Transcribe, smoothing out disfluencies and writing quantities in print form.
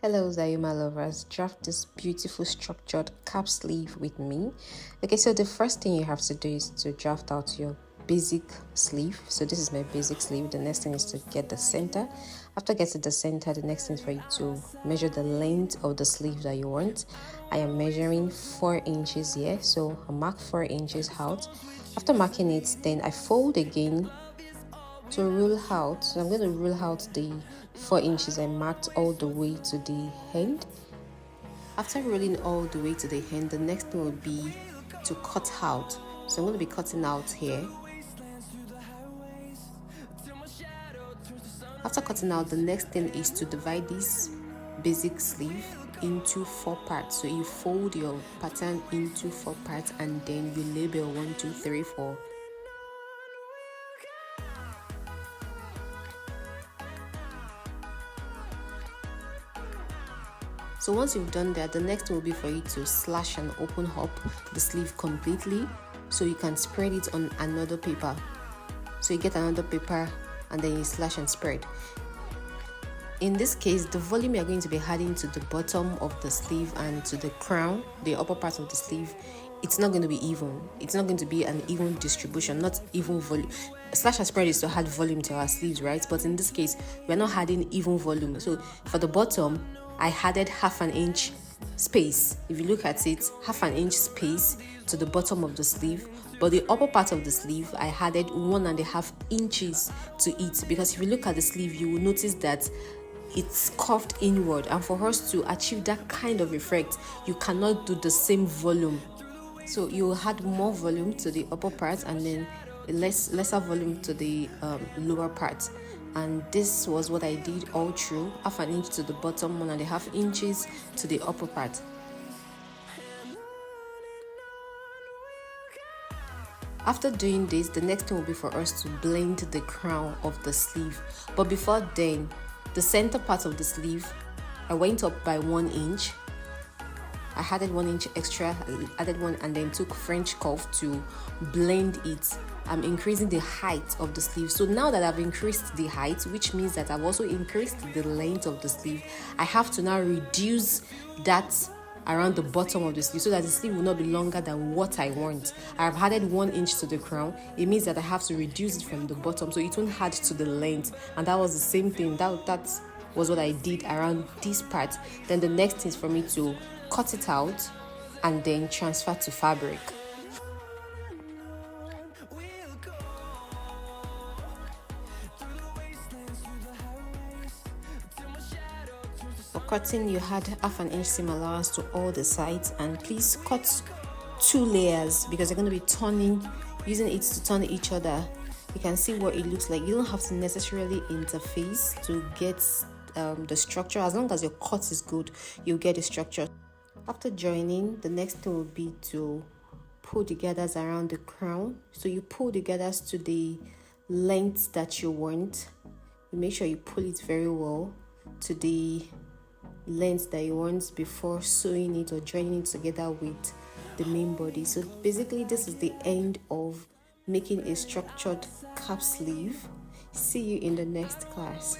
Hello Zayuma lovers, draft this beautiful structured cap sleeve with me. Okay, so the first thing you have to do is to draft out your basic sleeve. So this is my basic sleeve. The next thing is to get the center. After getting the center, the next thing is for you to measure the length of the sleeve that you want. I am measuring 4 inches here, so I mark 4 inches out. After marking it, then I fold again to rule out. So I'm going to rule out the 4 inches I marked all the way to the end. After rolling all the way to the end, the next thing will be to cut out. So I'm going to be cutting out here. After cutting out, the next thing is to divide this basic sleeve into 4 parts. So you fold your pattern into 4 parts and then you label 1, 2, 3, 4. So once you've done that, the next will be for you to slash and open up the sleeve completely so you can spread it on another paper. So you get another paper and then you slash and spread. In this case, the volume you're going to be adding to the bottom of the sleeve and to the crown, the upper part of the sleeve, it's not going to be even. It's not going to be an even distribution, not even volume. Slash and spread is to add volume to our sleeves, right? But in this case, we're not adding even volume. So for the bottom, I added half an inch space. If you look at it, half an inch space to the bottom of the sleeve. But the upper part of the sleeve, I added 1.5 inches to it, because if you look at the sleeve, you will notice that it's curved inward, and for us to achieve that kind of effect, you cannot do the same volume. So you will add more volume to the upper part and then lesser volume to the lower part. And this was what I did all through: half an inch to the bottom, 1.5 inches to the upper part. After doing this, the next thing will be for us to blend the crown of the sleeve. But before then, the center part of the sleeve, I went up by 1 inch. I added 1 inch extra, added one, and then took French cuff to blend it. I'm increasing the height of the sleeve. So now that I've increased the height, which means that I've also increased the length of the sleeve, I have to now reduce that around the bottom of the sleeve so that the sleeve will not be longer than what I want. I've added 1 inch to the crown. It means that I have to reduce it from the bottom so it won't add to the length. And that was the same thing. That was what I did around this part. Then the next thing is for me to cut it out and then transfer to fabric. For cutting, you had half an inch seam allowance to all the sides, and please cut 2 layers because you're going to be using it to turn each other. You can see what it looks like. You don't have to necessarily interface to get the structure. As long as your cut is good, you'll get the structure. After joining, the next thing will be to pull the gathers around the crown. So you pull the gathers to the length that you want. You make sure you pull it very well to the length that you want before sewing it or joining it together with the main body. So basically, this is the end of making a structured cap sleeve. See you in the next class.